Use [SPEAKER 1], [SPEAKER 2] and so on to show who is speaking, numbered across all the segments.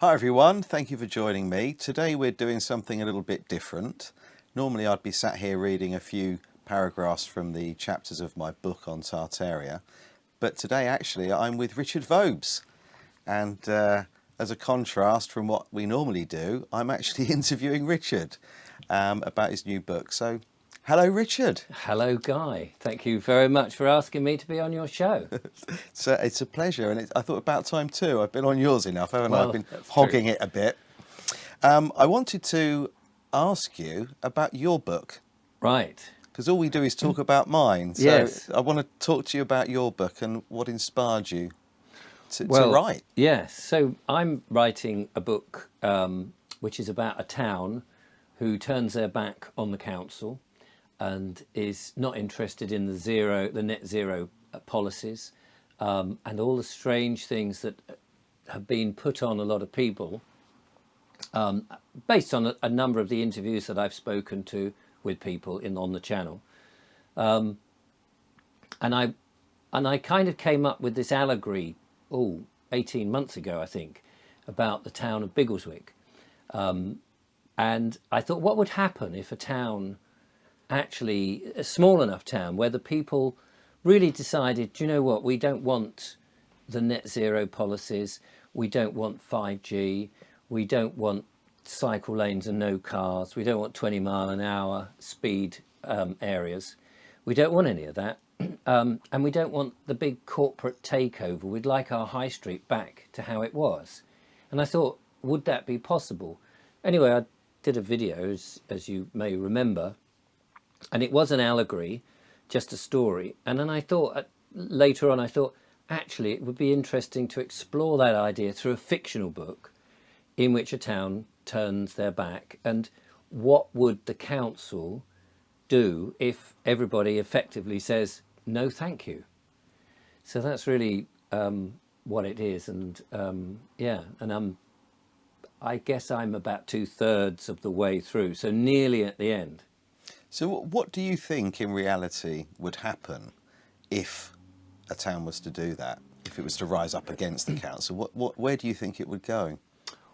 [SPEAKER 1] Hi everyone, thank you for joining me. Today we're doing something a little bit different. Normally I'd be sat here reading a few paragraphs from the chapters of my book on Tartaria, but today actually I'm with Richard Vobes, and as a contrast from what we normally do, I'm actually interviewing Richard about his new book. So hello Richard.
[SPEAKER 2] Hello Guy, thank you very much for asking me to be on your show.
[SPEAKER 1] So it's a pleasure, and I thought about time too. I've been on yours enough, haven't I?
[SPEAKER 2] Well,
[SPEAKER 1] I've been
[SPEAKER 2] that's
[SPEAKER 1] hogging
[SPEAKER 2] true.
[SPEAKER 1] it a bit. I wanted to ask you about your book,
[SPEAKER 2] Right,
[SPEAKER 1] because all we do is talk about mine. So
[SPEAKER 2] yes.
[SPEAKER 1] I want to talk to you about your book and what inspired you to
[SPEAKER 2] Well,
[SPEAKER 1] write.
[SPEAKER 2] yes, so I'm writing a book which is about a town who turns their back on the council and is not interested in the net zero policies, and all the strange things that have been put on a lot of people, based on a number of the interviews that I've spoken to with people on the channel. And I kind of came up with this allegory 18 months ago, I think, about the town of Biggleswick. And I thought, what would happen if a town, actually a small enough town, where the people really decided, do you know what, we don't want the net zero policies, we don't want 5G, we don't want cycle lanes and no cars, we don't want 20-mile-an-hour speed areas, we don't want any of that, and we don't want the big corporate takeover. We'd like our high street back to how it was. And I thought, would that be possible? Anyway, I did a video, as you may remember, and it was an allegory, just a story. And then I thought, later on, actually it would be interesting to explore that idea through a fictional book in which a town turns their back, and what would the council do if everybody effectively says, no, thank you. So that's really what it is. And I guess I'm about 2/3 of the way through, so nearly at the end.
[SPEAKER 1] So what do you think in reality would happen if a town was to do that? If it was to rise up against the council, where do you think it would go?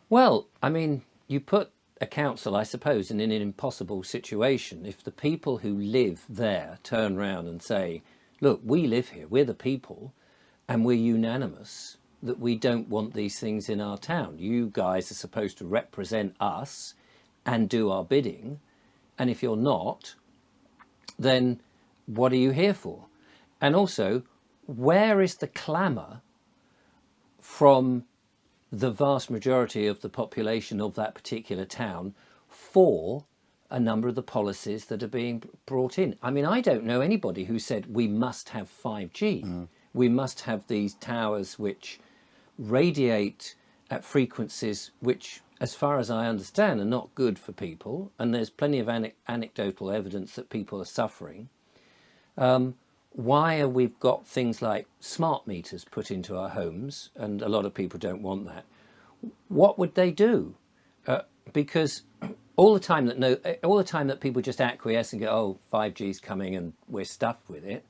[SPEAKER 2] Well, I mean, you put a council, I suppose, in an impossible situation. If the people who live there turn round and say, look, we live here, we're the people, and we're unanimous that we don't want these things in our town. You guys are supposed to represent us and do our bidding. And if you're not, then what are you here for? And also, where is the clamour from the vast majority of the population of that particular town for a number of the policies that are being brought in? I mean, I don't know anybody who said we must have 5G. We must have these towers which radiate at frequencies which, as far as I understand, are not good for people. And there's plenty of anecdotal evidence that people are suffering. Why have we got things like smart meters put into our homes, and a lot of people don't want that? What would they do? Because all the time that people just acquiesce and go, oh, 5G's coming and we're stuffed with it,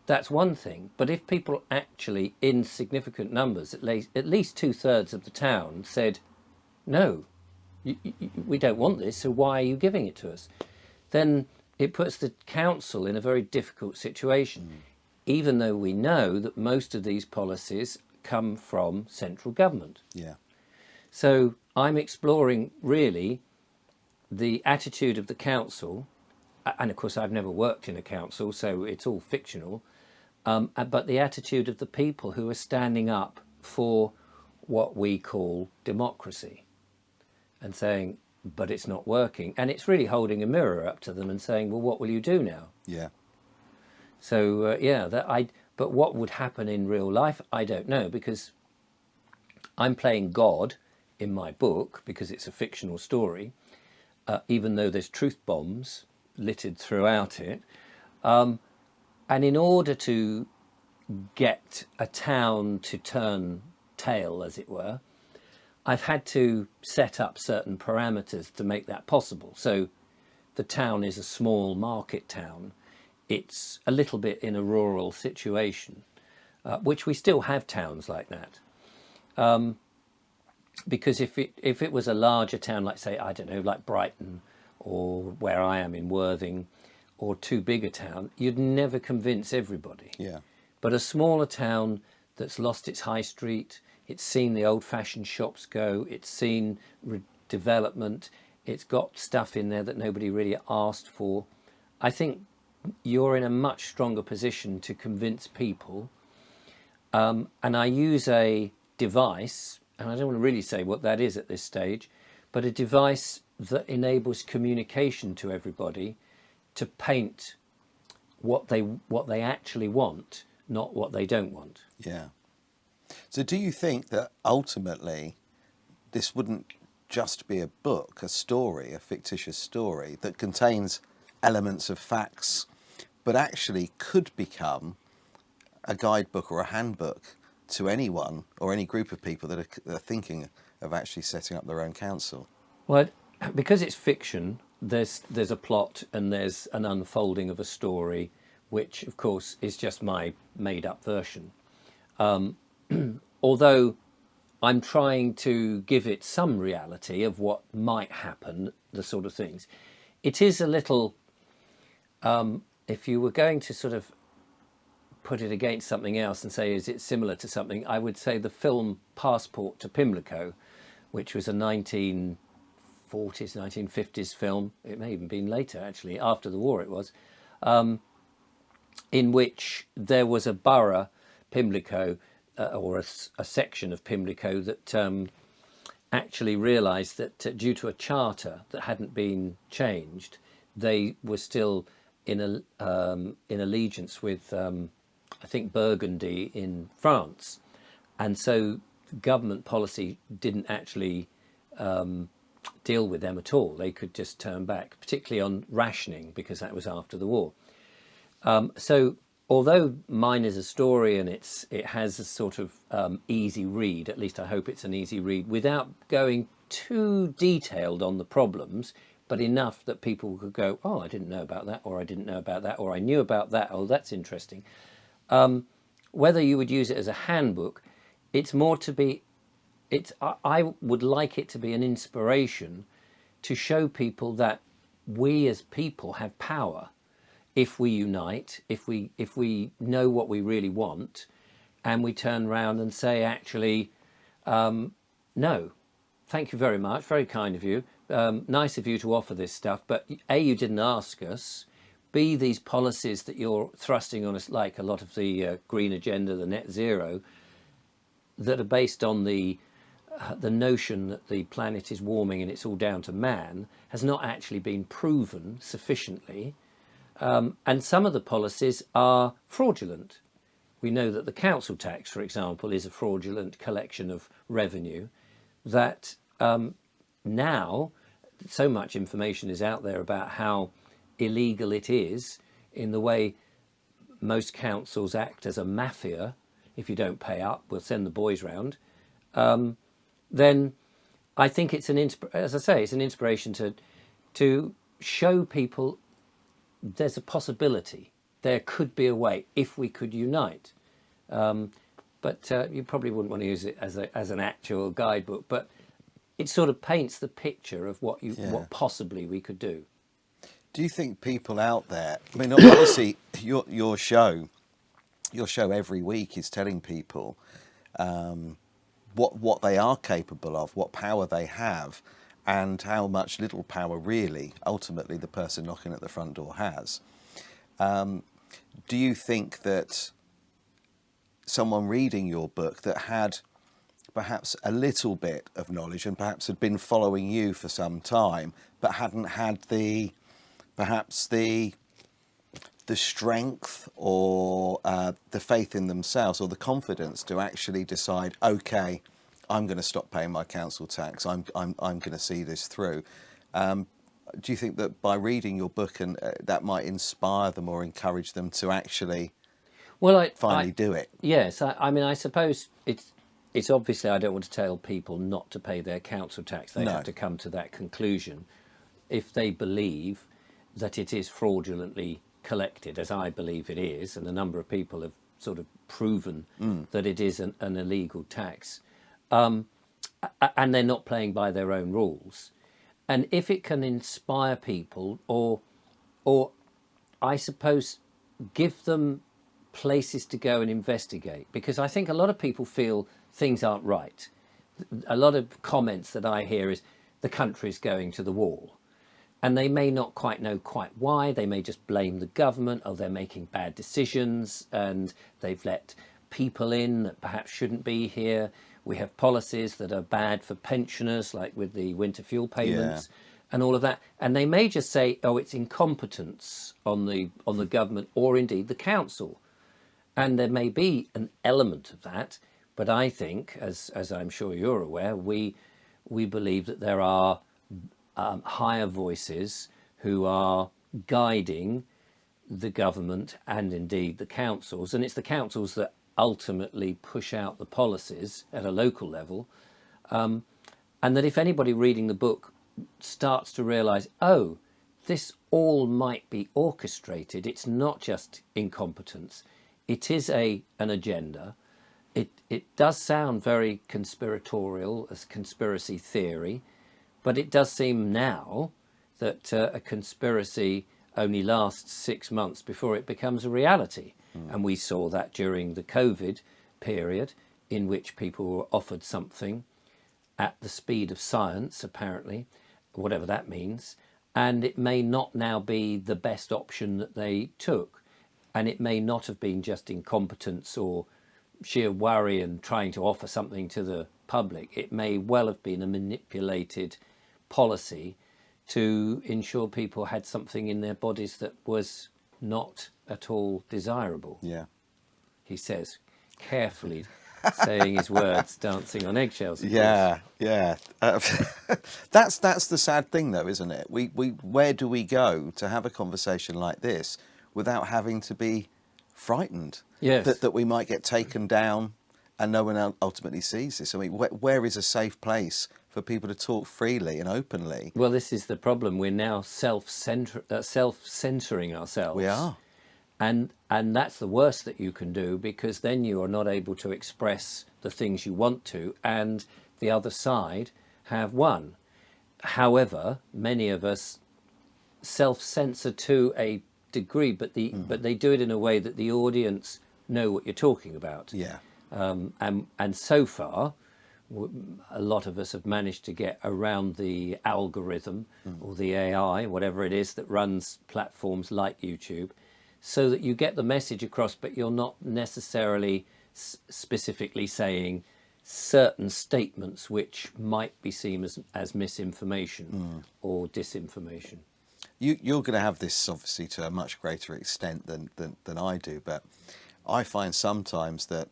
[SPEAKER 2] that's one thing. But if people actually, in significant numbers, at least 2/3 of the town said, no, we don't want this, so why are you giving it to us? Then it puts the council in a very difficult situation, even though we know that most of these policies come from central government.
[SPEAKER 1] Yeah.
[SPEAKER 2] So I'm exploring really the attitude of the council, and of course I've never worked in a council, so it's all fictional, but the attitude of the people who are standing up for what we call democracy and saying, but it's not working. And it's really holding a mirror up to them and saying, well, what will you do now?
[SPEAKER 1] Yeah.
[SPEAKER 2] So, but what would happen in real life, I don't know, because I'm playing God in my book because it's a fictional story, even though there's truth bombs littered throughout it. And in order to get a town to turn tail, as it were, I've had to set up certain parameters to make that possible. So the town is a small market town. It's a little bit in a rural situation, which we still have towns like that. because if it was a larger town, like say, I don't know, like Brighton or where I am in Worthing, or too big a town, you'd never convince everybody.
[SPEAKER 1] Yeah.
[SPEAKER 2] But a smaller town that's lost its high street, it's seen the old-fashioned shops go, it's seen development, it's got stuff in there that nobody really asked for. I think you're in a much stronger position to convince people. And I use a device, and I don't want to really say what that is at this stage, but a device that enables communication to everybody to paint what they actually want, not what they don't want.
[SPEAKER 1] Yeah. So do you think that ultimately this wouldn't just be a book, a story, a fictitious story that contains elements of facts, but actually could become a guidebook or a handbook to anyone or any group of people that are thinking of actually setting up their own council?
[SPEAKER 2] Well, because it's fiction, there's a plot and there's an unfolding of a story, which of course is just my made-up version. Although I'm trying to give it some reality of what might happen, the sort of things. It is a little, if you were going to sort of put it against something else and say, is it similar to something, I would say the film Passport to Pimlico, which was a 1940s, 1950s film. It may even been later, actually, after the war it was, in which there was a borough, Pimlico, or a section of Pimlico that actually realised that due to a charter that hadn't been changed, they were still in allegiance with, I think, Burgundy in France. And so government policy didn't actually deal with them at all. They could just turn back, particularly on rationing, because that was after the war. So although mine is a story and it has a sort of easy read, at least I hope it's an easy read, without going too detailed on the problems, but enough that people could go, oh, I didn't know about that, or I didn't know about that, or I knew about that, oh, that's interesting. Whether you would use it as a handbook, it's more to be, I would like it to be an inspiration to show people that we as people have power if we unite, if we know what we really want, and we turn around and say, actually, no, thank you very much, very kind of you, nice of you to offer this stuff, but A, you didn't ask us, B, these policies that you're thrusting on us, like a lot of the green agenda, the net zero, that are based on the notion that the planet is warming and it's all down to man, has not actually been proven sufficiently. And some of the policies are fraudulent. We know that the council tax, for example, is a fraudulent collection of revenue, that now so much information is out there about how illegal it is, in the way most councils act as a mafia. If you don't pay up, we'll send the boys round. Then I think it's as I say, it's an inspiration to show people there's a possibility. There could be a way if we could unite. But you probably wouldn't want to use it as an actual guidebook. But it sort of paints the picture of what possibly we could do.
[SPEAKER 1] Do you think people out there? I mean, obviously, your show every week is telling people what they are capable of, what power they have, and how much little power really, ultimately, the person knocking at the front door has. Do you think that someone reading your book that had perhaps a little bit of knowledge and perhaps had been following you for some time, but hadn't had the strength or the faith in themselves or the confidence to actually decide, okay, I'm going to stop paying my council tax. I'm going to see this through. Do you think that by reading your book and that might inspire them or encourage them to actually finally do it?
[SPEAKER 2] Yes, I mean, I suppose it's obviously, I don't want to tell people not to pay their council tax. They have to come to that conclusion if they believe that it is fraudulently collected, as I believe it is, and a number of people have sort of proven that it is an illegal tax. and they're not playing by their own rules. And if it can inspire people, or I suppose give them places to go and investigate, because I think a lot of people feel things aren't right. A lot of comments that I hear is the country's going to the wall. And they may not quite know quite why. They may just blame the government, or they're making bad decisions and they've let people in that perhaps shouldn't be here. We have policies that are bad for pensioners, like with the winter fuel payments and all of that. And they may just say, oh, it's incompetence on the government or indeed the council. And there may be an element of that. But I think, as I'm sure you're aware, we believe that there are higher voices who are guiding the government and indeed the councils. And it's the councils that ultimately push out the policies at a local level. And that if anybody reading the book starts to realise, oh, this all might be orchestrated, it's not just incompetence, it is an agenda. It does sound very conspiratorial, as conspiracy theory, but it does seem now that a conspiracy only lasts 6 months before it becomes a reality. And we saw that during the COVID period, in which people were offered something at the speed of science, apparently, whatever that means, and it may not now be the best option that they took. And it may not have been just incompetence or sheer worry and trying to offer something to the public. It may well have been a manipulated policy to ensure people had something in their bodies that was not at all desirable.
[SPEAKER 1] Yeah.
[SPEAKER 2] He says, carefully saying his words, dancing on eggshells.
[SPEAKER 1] Yeah. That's the sad thing, though, isn't it? We where do we go to have a conversation like this without having to be frightened that we might get taken down and no one ultimately sees this? I mean, where is a safe place for people to talk freely and openly?
[SPEAKER 2] Well, this is the problem. We're now self-censoring ourselves.
[SPEAKER 1] We are.
[SPEAKER 2] And that's the worst that you can do, because then you are not able to express the things you want to, and the other side have won. However, many of us self-censor to a degree, but they do it in a way that the audience know what you're talking about.
[SPEAKER 1] Yeah.
[SPEAKER 2] And so far, a lot of us have managed to get around the algorithm or the AI, whatever it is that runs platforms like YouTube, so that you get the message across, but you're not necessarily specifically saying certain statements which might be seen as misinformation or disinformation.
[SPEAKER 1] You're going to have this obviously to a much greater extent than I do, but I find sometimes that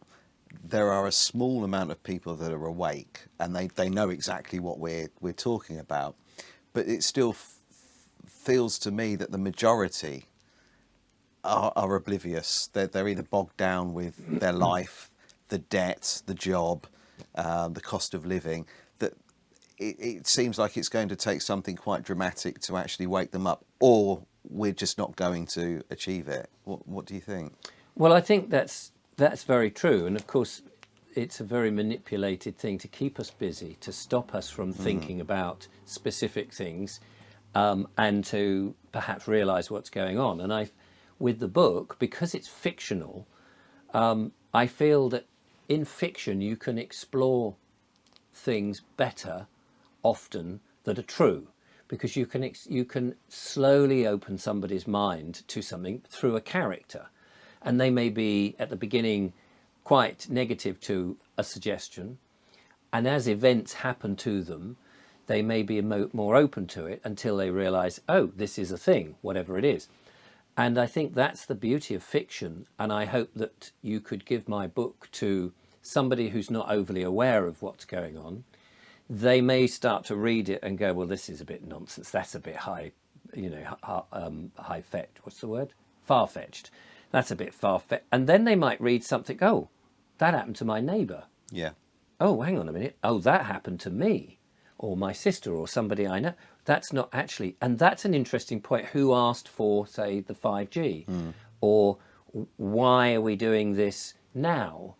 [SPEAKER 1] there are a small amount of people that are awake and they know exactly what we're talking about, but it still feels to me that the majority are oblivious. They're either bogged down with their life, the debt, the job, the cost of living, that it seems like it's going to take something quite dramatic to actually wake them up, or we're just not going to achieve it. What do you think?
[SPEAKER 2] Well, I think that's very true. And of course, it's a very manipulated thing to keep us busy, to stop us from thinking about specific things, and to perhaps realise what's going on. And with the book, because it's fictional, I feel that in fiction you can explore things better often that are true, because you can slowly open somebody's mind to something through a character. And they may be at the beginning quite negative to a suggestion, and as events happen to them, they may be more open to it until they realise, oh, this is a thing, whatever it is. And I think that's the beauty of fiction, and I hope that you could give my book to somebody who's not overly aware of what's going on. They may start to read it and go, well, this is a bit nonsense, that's a bit high-fetched, what's the word? Far-fetched. That's a bit far-fetched. And then they might read something, oh, that happened to my neighbour.
[SPEAKER 1] Yeah.
[SPEAKER 2] Oh, hang on a minute. Oh, that happened to me, or my sister, or somebody I know. That's not actually, and that's an interesting point. Who asked for, say, the 5G? Or why are we doing this now?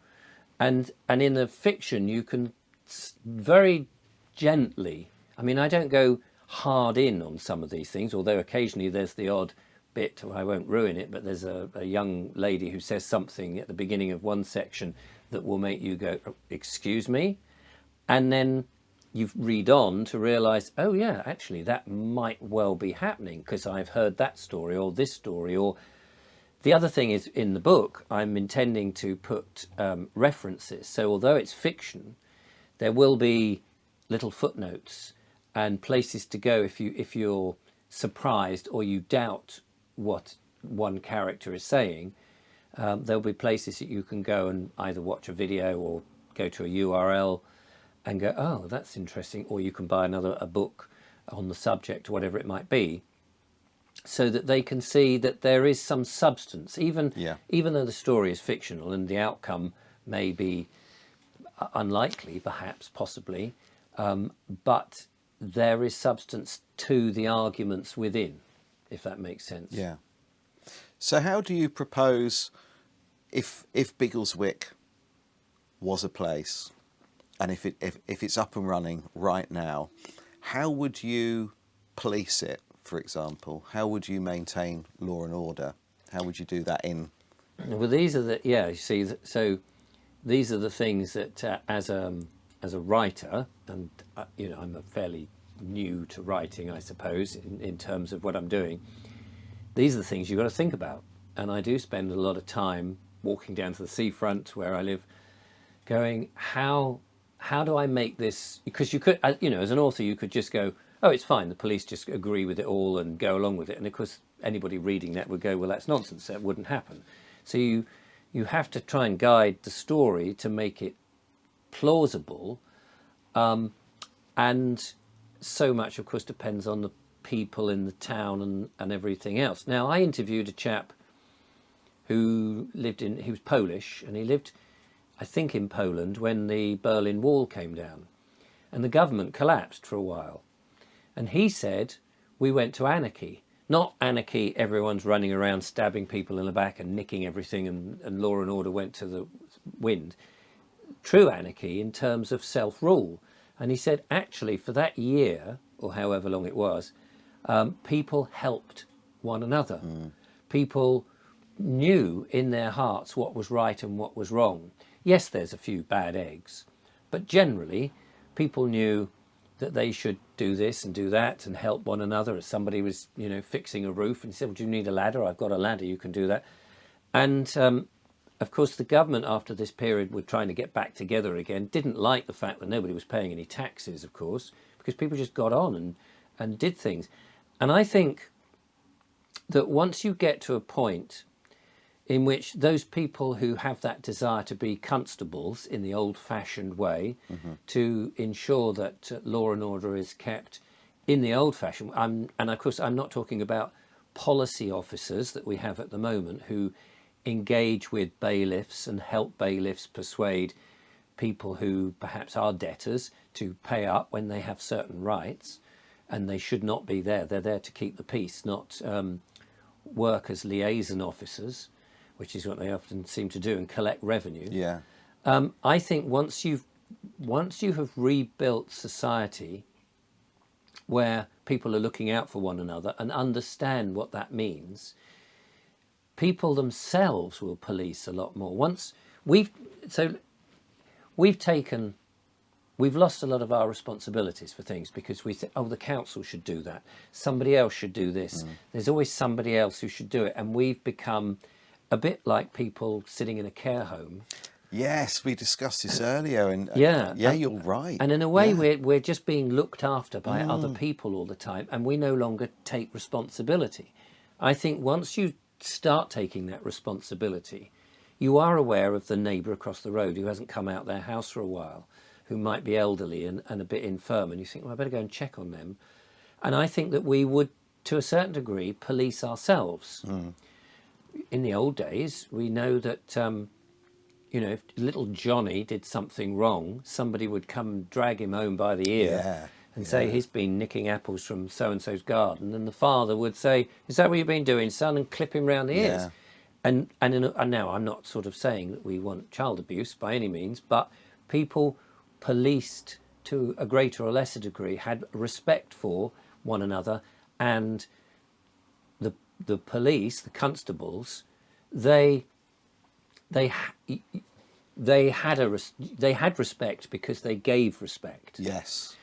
[SPEAKER 2] And in the fiction, you can very gently. I mean, I don't go hard in on some of these things, although occasionally there's the odd bit, I won't ruin it, but there's a young lady who says something at the beginning of one section that will make you go, "Oh, excuse me?" And then you read on to realise, oh yeah, actually that might well be happening because I've heard that story or this story. Or the other thing is, in the book, I'm intending to put references. So although it's fiction, there will be little footnotes and places to go if you're surprised or you doubt what one character is saying. There'll be places that you can go and either watch a video or go to a URL and go, oh, that's interesting, or you can buy a book on the subject, or whatever it might be, so that they can see that there is some substance, even though the story is fictional and the outcome may be unlikely, perhaps, possibly, but there is substance to the arguments within, if that makes sense.
[SPEAKER 1] Yeah. So how do you propose, if Biggleswick was a place, and if it's up and running right now, how would you police it, for example? How would you maintain law and order? How would you do that in?
[SPEAKER 2] Well, these are the you see. So these are the things that as a writer, and I'm a fairly new to writing, I suppose, in terms of what I'm doing. These are the things you've got to think about, and I do spend a lot of time walking down to the seafront where I live, going, how do I make this? Because you could, as an author, you could just go, oh, it's fine, the police just agree with it all and go along with it. And of course, anybody reading that would go, well, that's nonsense, that wouldn't happen. So you have to try and guide the story to make it plausible. And so much, of course, depends on the people in the town and everything else. Now, I interviewed a chap who was Polish, and he lived, I think, in Poland when the Berlin Wall came down and the government collapsed for a while. And he said, we went to anarchy. Not anarchy, everyone's running around stabbing people in the back and nicking everything and law and order went to the wind. True anarchy in terms of self-rule. And he said, actually, for that year, or however long it was, people helped one another. People knew in their hearts what was right and what was wrong. Yes, there's a few bad eggs, but generally people knew that they should do this and do that and help one another. As somebody was, fixing a roof and he said, well, do you need a ladder? I've got a ladder, you can do that. And of course, the government, after this period, were trying to get back together again, didn't like the fact that nobody was paying any taxes, of course, because people just got on and did things. And I think that once you get to a point in which those people who have that desire to be constables in the old-fashioned way, to ensure that law and order is kept in the old-fashioned, and of course I'm not talking about policy officers that we have at the moment who engage with bailiffs and help bailiffs persuade people who perhaps are debtors to pay up when they have certain rights, and they should not be there. They're there to keep the peace, not work as liaison officers, which is what they often seem to do, and collect revenue.
[SPEAKER 1] Yeah.
[SPEAKER 2] I think once you have rebuilt society where people are looking out for one another and understand what that means, people themselves will police a lot more. We've lost a lot of our responsibilities for things because we think, oh, the council should do that. Somebody else should do this. There's always somebody else who should do it. And we've become a bit like people sitting in a care home.
[SPEAKER 1] Yes, we discussed this earlier. And you're right.
[SPEAKER 2] And in a way, we're just being looked after by other people all the time, and we no longer take responsibility. I think once you start taking that responsibility, you are aware of the neighbour across the road who hasn't come out their house for a while, who might be elderly and a bit infirm, and you think, well, I better go and check on them. And I think that we would, to a certain degree, police ourselves. In the old days, we know that, if little Johnny did something wrong, somebody would come and drag him home by the ear and say he's been nicking apples from so-and-so's garden. And the father would say, is that what you've been doing, son? And clip him round the ears. And now I'm not sort of saying that we want child abuse by any means, but people policed to a greater or lesser degree, had respect for one another, and the police, the constables, they had respect because they gave respect.
[SPEAKER 1] Yes.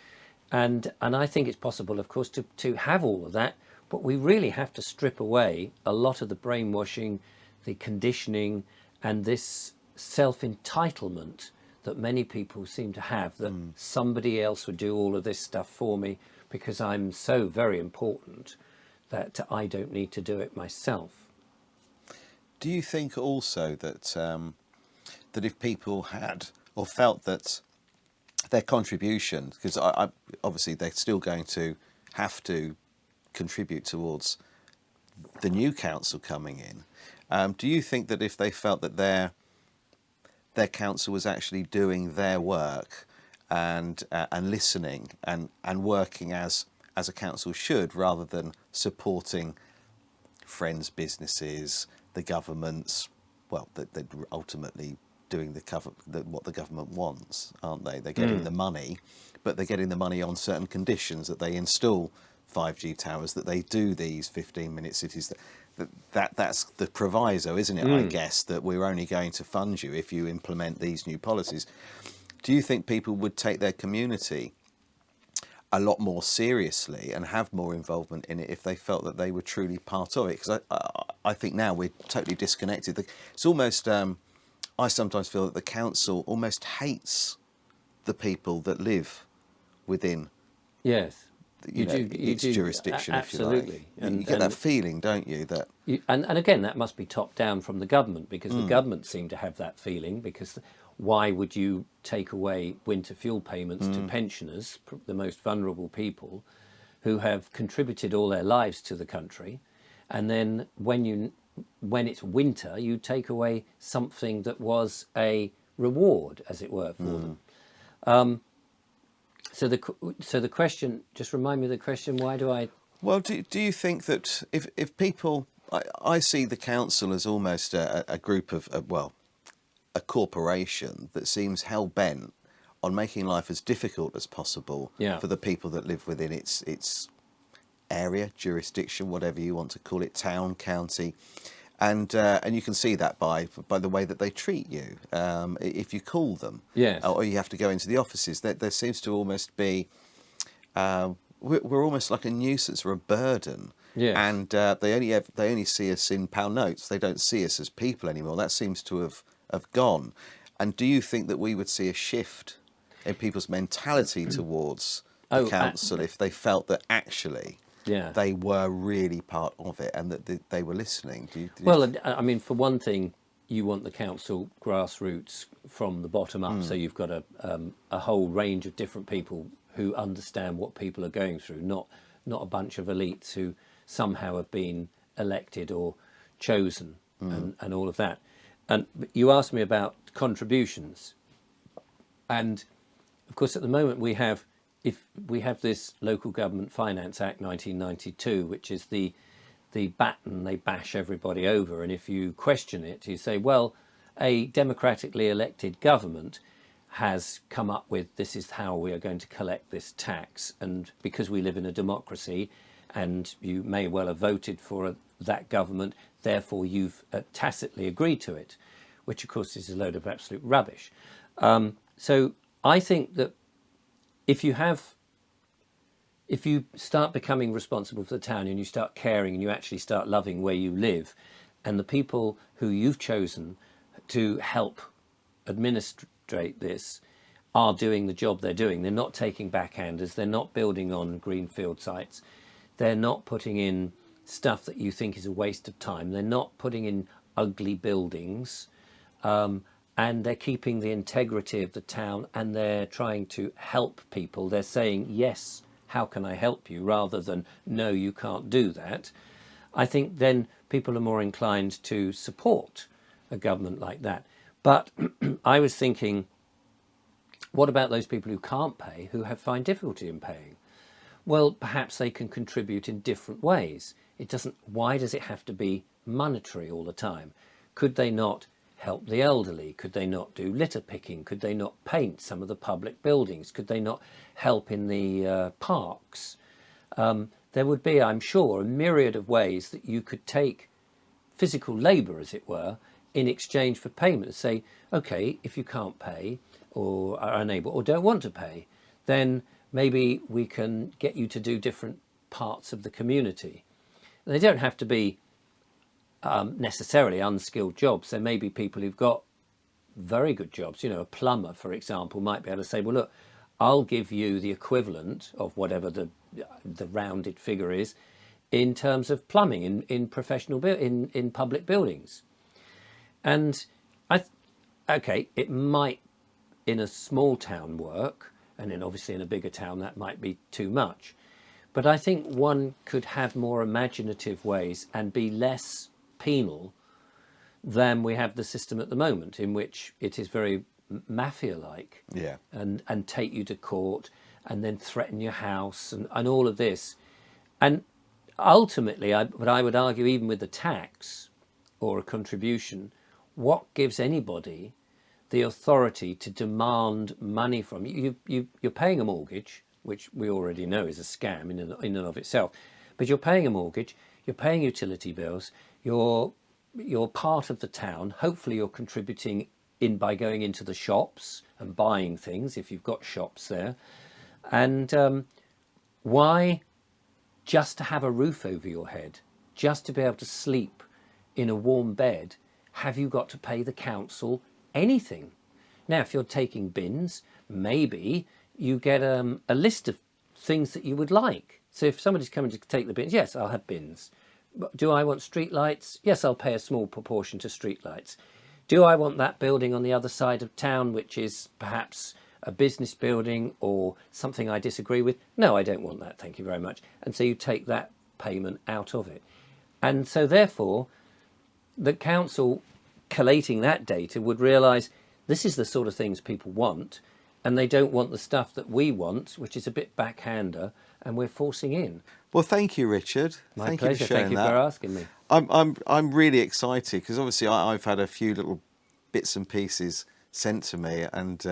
[SPEAKER 2] And I think it's possible, of course, to have all of that, but we really have to strip away a lot of the brainwashing, the conditioning, and this self-entitlement that many people seem to have, that somebody else would do all of this stuff for me because I'm so very important that I don't need to do it myself.
[SPEAKER 1] Do you think also that that if people had or felt that their contribution, because I obviously they're still going to have to contribute towards the new council coming in, do you think that if they felt that their council was actually doing their work and listening and working as a council should, rather than supporting friends' businesses, the governments, well, they're ultimately doing what the government wants, aren't they? They're getting the money, but they're getting the money on certain conditions, that they install 5G towers, that they do these 15-minute cities. That's the proviso, isn't it? I guess that we're only going to fund you if you implement these new policies. Do you think people would take their community a lot more seriously and have more involvement in it if they felt that they were truly part of it? Because I think now we're totally disconnected. It's almost, I sometimes feel that the council almost hates the people that live within its jurisdiction,
[SPEAKER 2] absolutely.
[SPEAKER 1] if you like. And you get that feeling, don't you? That
[SPEAKER 2] and again, that must be top down from the government, because the government seem to have that feeling, because why would you take away winter fuel payments to pensioners, the most vulnerable people, who have contributed all their lives to the country, and then when it's winter, you take away something that was a reward, as it were, for them. So the question, just remind me of the question. Why do I?
[SPEAKER 1] Well, do you think that if people, I see the council as almost a group of a corporation that seems hell bent on making life as difficult as possible for the people that live within its area, jurisdiction, whatever you want to call it, town, county, and you can see that by the way that they treat you. If you call them, or you have to go into the offices, there seems to almost be we're almost like a nuisance or a burden. And they only see us in pound notes. They don't see us as people anymore. That seems to have gone. And do you think that we would see a shift in people's mentality towards the council if they felt that actually they were really part of it and that they were listening?
[SPEAKER 2] Well, I mean, for one thing, you want the council grassroots from the bottom up, so you've got a whole range of different people who understand what people are going through, not a bunch of elites who somehow have been elected or chosen and all of that. And you asked me about contributions, and of course at the moment we have this Local Government Finance Act 1992, which is the baton they bash everybody over, and if you question it, you say, well, a democratically elected government has come up with, this is how we are going to collect this tax, and because we live in a democracy and you may well have voted for that government, therefore you've tacitly agreed to it, which of course is a load of absolute rubbish. So I think that if you start becoming responsible for the town and you start caring and you actually start loving where you live, and the people who you've chosen to help administrate this are doing the job they're doing, they're not taking backhanders, they're not building on greenfield sites, they're not putting in stuff that you think is a waste of time, they're not putting in ugly buildings, and they're keeping the integrity of the town, and they're trying to help people. They're saying, yes, how can I help you, rather than, no, you can't do that. I think then people are more inclined to support a government like that. But I was thinking, what about those people who can't pay, who find difficulty in paying? Well, perhaps they can contribute in different ways. Why does it have to be monetary all the time? Could they not help the elderly? Could they not do litter picking? Could they not paint some of the public buildings? Could they not help in the parks? There would be, I'm sure, a myriad of ways that you could take physical labour, as it were, in exchange for payment. Say, OK, if you can't pay or are unable or don't want to pay, then maybe we can get you to do different parts of the community. They don't have to be necessarily unskilled jobs. There may be people who've got very good jobs. You know, a plumber, for example, might be able to say, well, look, I'll give you the equivalent of whatever the rounded figure is in terms of plumbing in professional in public buildings. And OK, it might in a small town work, and then obviously in a bigger town that might be too much. But I think one could have more imaginative ways and be less penal than we have the system at the moment, in which it is very mafia-like,
[SPEAKER 1] Yeah.
[SPEAKER 2] and take you to court and then threaten your house and all of this. And ultimately, but I would argue, even with the tax or a contribution, what gives anybody the authority to demand money from you? You're paying a mortgage, which we already know is a scam in and of itself, but you're paying a mortgage, you're paying utility bills, you're part of the town. Hopefully you're contributing in by going into the shops and buying things if you've got shops there. And why just to have a roof over your head, just to be able to sleep in a warm bed, have you got to pay the council anything? Now, if you're taking bins, maybe you get a list of things that you would like. So if somebody's coming to take the bins, yes, I'll have bins. Do I want street lights? Yes, I'll pay a small proportion to street lights. Do I want that building on the other side of town, which is perhaps a business building or something I disagree with? No, I don't want that, thank you very much. And so you take that payment out of it. And so therefore, the council collating that data would realise this is the sort of things people want, and they don't want the stuff that we want, which is a bit backhander, and we're forcing in.
[SPEAKER 1] Well, thank you, Richard.
[SPEAKER 2] My pleasure. Thank you for asking me.
[SPEAKER 1] I'm really excited because obviously I've had a few little bits and pieces sent to me, and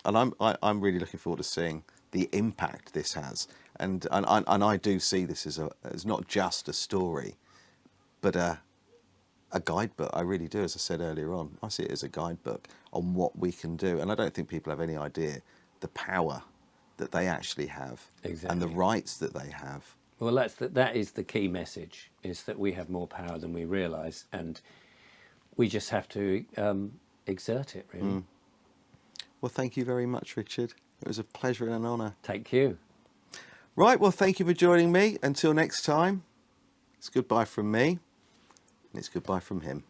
[SPEAKER 1] I'm really looking forward to seeing the impact this has. And I do see this as not just a story, but a guidebook. I really do, as I said earlier on. I see it as a guidebook on what we can do, and I don't think people have any idea the power that they actually have,
[SPEAKER 2] exactly,
[SPEAKER 1] and the rights that they have.
[SPEAKER 2] Well, that is the key message, is that we have more power than we realise, and we just have to exert it, really. Mm.
[SPEAKER 1] Well, thank you very much, Richard. It was a pleasure and an honour.
[SPEAKER 2] Thank you.
[SPEAKER 1] Right, well, thank you for joining me. Until next time, it's goodbye from me, and it's goodbye from him.